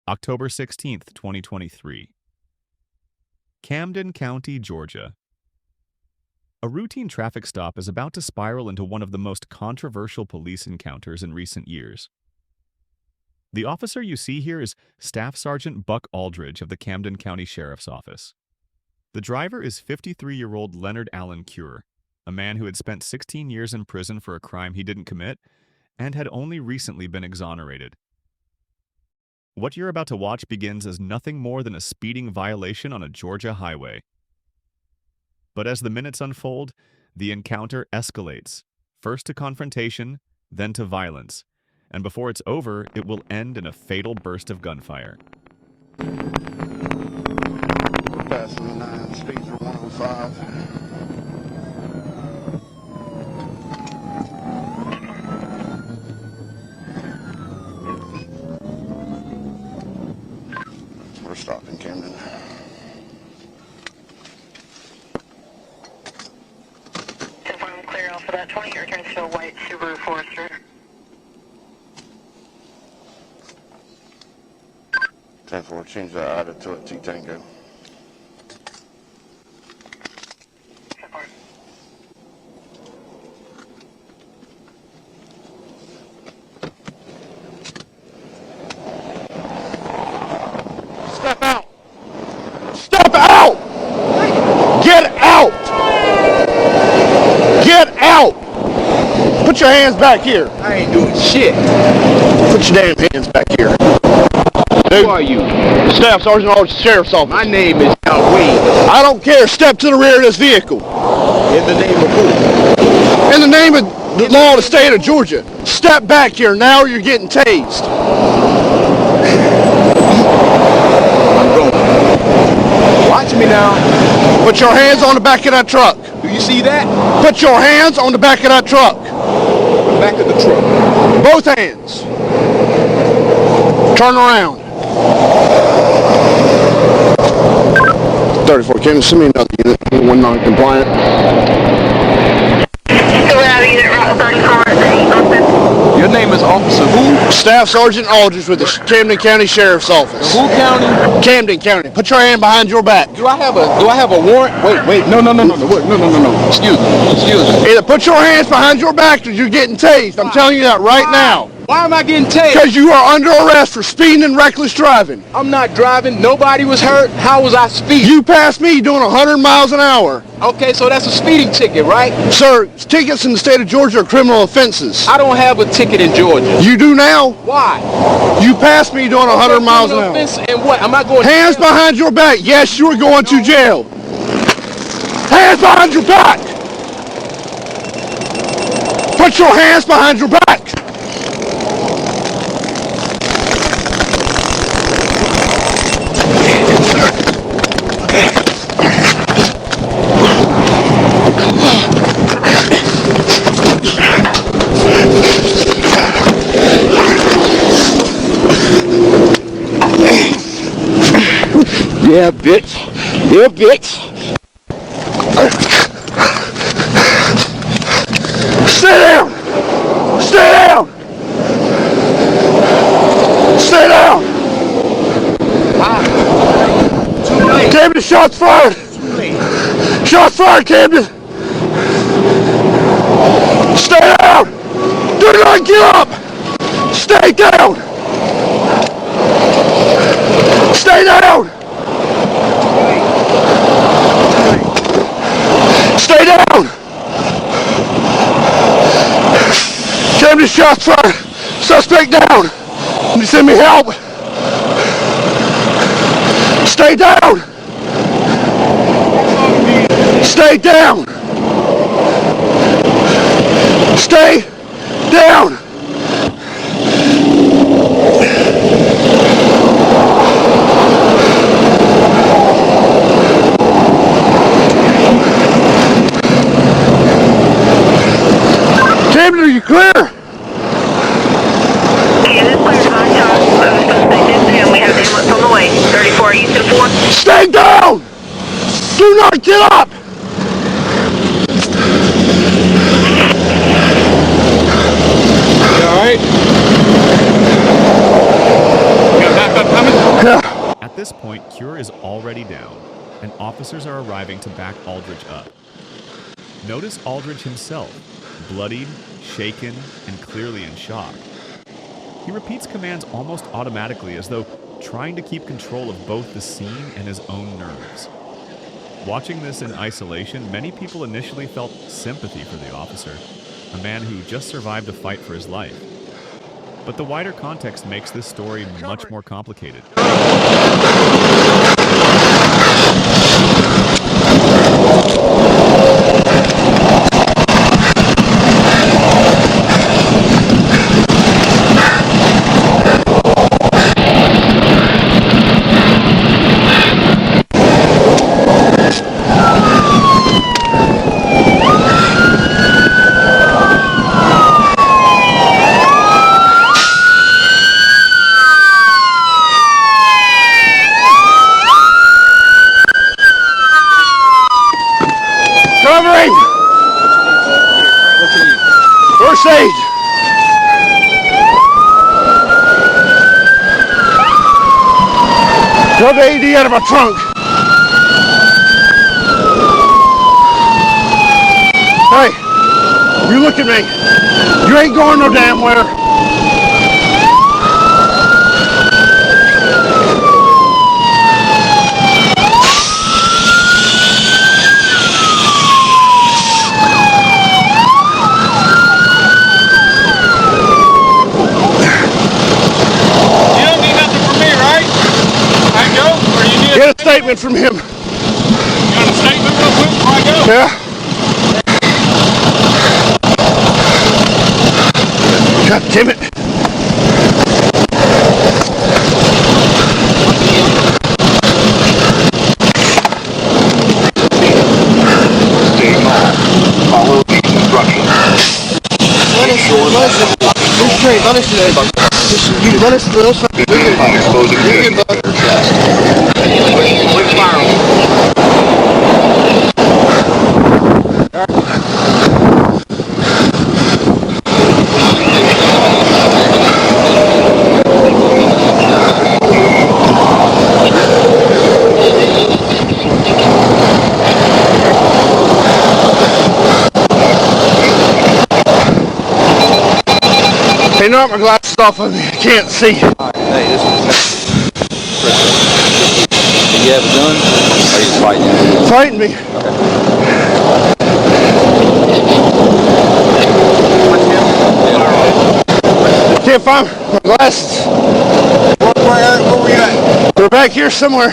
October 16th, 2023. Camden County, Georgia. A routine traffic stop is about to spiral into one of the most controversial police encounters in recent years. The officer you see here is Staff Sergeant Buck Aldridge of the Camden County Sheriff's Office. The driver is 53-year-old Leonard Allen Cure, a man who had spent 16 years in prison for a crime he didn't commit and had only recently been exonerated. What you're about to watch begins as nothing more than a speeding violation on a Georgia highway. But as the minutes unfold, the encounter escalates, first to confrontation, then to violence, and before it's over, it will end in a fatal burst of gunfire. Passing the 9, speed for 105. We're stopping Camden. Confirm clear off of that 20, returns to a white Subaru Forester. 10-4, change that IDA to a T-Tango. Step out! Step out! Get out! Get out! Put your hands back here. I ain't doing shit. Put your damn hands back here. Dude, Who are you? Staff Sergeant Aldridge, Sheriff's Office. My name is Al Wade. I don't care. Step to the rear of this vehicle. In the name of who? In the name of the law of the state of Georgia. Step back here now or you're getting tased. I'm going. Watch me now. Put your hands on the back of that truck. Do you see that? Put your hands on the back of that truck. The back of the truck. Both hands. Turn around. 34, Camden, send me another unit. One non-compliant. So we have unit route 34. Your name is Officer who? Staff Sergeant Aldridge with the Camden County Sheriff's Office. Who county? Camden County. Put your hand behind your back. Do I have a warrant? Wait. No. Excuse me. Either put your hands behind your back or you're getting tased. I'm telling you that right now. Why am I getting tased? Because you are under arrest for speeding and reckless driving. I'm not driving. Nobody was hurt. How was I speeding? You passed me doing 100 miles an hour. Okay, so that's a speeding ticket, right? Sir, tickets in the state of Georgia are criminal offenses. I don't have a ticket in Georgia. You do now? Why? You passed me doing 100 miles an hour. Offense and what? Am I going Hands to jail? behind your back. Yes, you are going to jail. Hands behind your back. Put your hands behind your back. Yeah, bitch. Yeah, bitch. Stay down. Stay down. Stay down. Too late. Camden, shots fired. Too late. Shots fired, Camden. Stay down. Do not get up. Stay down. Stay down. Stay down. Camden, shots fired. Suspect down. Can you send me help? Stay down. Stay down. Stay down. Camden, are you clear? And we have ambulance on the way. 34, you to 4. Stay down! Do not get up! You alright? You got backup coming? Yeah. At this point, Cure is already down, and officers are arriving to back Aldridge up. Notice Aldridge himself, bloodied, shaken, and clearly in shock. He repeats commands almost automatically, as though trying to keep control of both the scene and his own nerves. Watching this in isolation, many people initially felt sympathy for the officer, a man who just survived a fight for his life. But the wider context makes this story much more complicated. Covering! First aid! Grab the AD out of my trunk. Hey, you look at me. You ain't going no damn where. Get a statement from him. You got a statement real quick before I go? Yeah. God damn it. Follow these instructions. Hey, knock my glasses off of me. I can't see. Hey, this is. Do you have a gun? Or are you just fighting? Fighting me. Can't find my glasses. Where were you at? They're back here somewhere.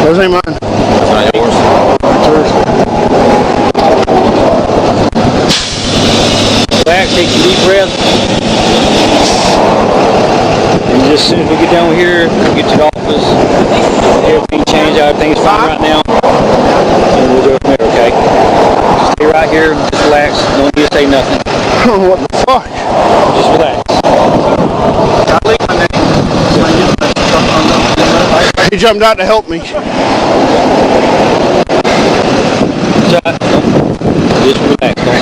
Those ain't mine. That's not yours. It's yours. Back, take a deep breath. And just as soon as we get down here, we'll get to the office. Everything changed out, everything's fine right now. And we'll go from there, okay? Just stay right here, just relax. Don't need to say nothing. What the fuck? Just relax. He jumped out to help me. Yeah,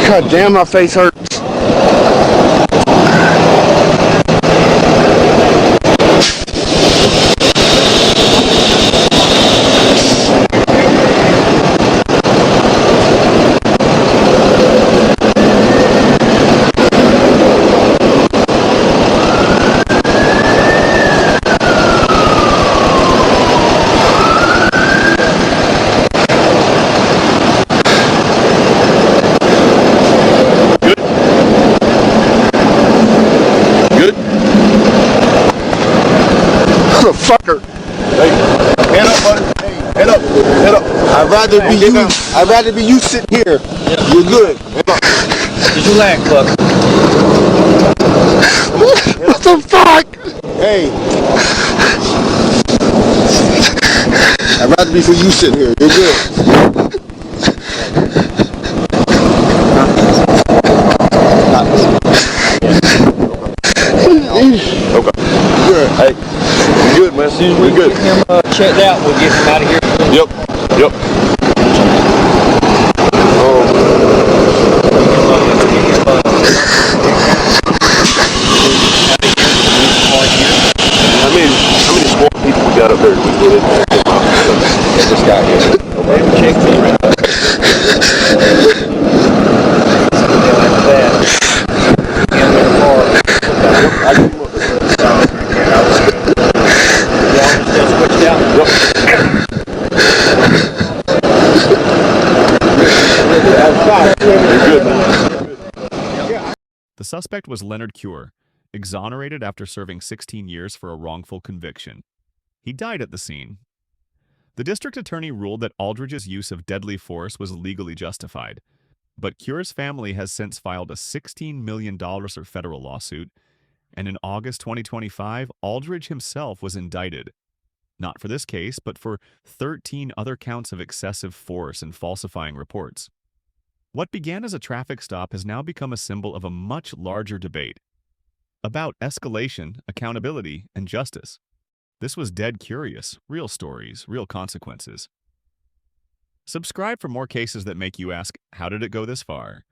God damn, my face hurts. Motherfucker. Hey, head up, buddy. Hey, head up. Head up. I'd rather be you sitting here. You're good. Head up. Just relax, Buck. What the fuck? Hey. I'd rather be for you sitting here. You're good. Okay. Good. Hey, we good, man. As soon as we We good. get him checked out, we'll get him out of here. Yep. Yep. How many smart people we got up there? This guy here. Check me right now. Like that. In their car. Y'all still switched out? The suspect was Leonard Cure, exonerated after serving 16 years for a wrongful conviction. He died at the scene. The district attorney ruled that Aldridge's use of deadly force was legally justified, but Cure's family has since filed a $16 million federal lawsuit, and in August 2025, Aldridge himself was indicted, not for this case, but for 13 other counts of excessive force and falsifying reports. What began as a traffic stop has now become a symbol of a much larger debate about escalation, accountability, and justice. This was dead curious, real stories, real consequences. Subscribe for more cases that make you ask, how did it go this far?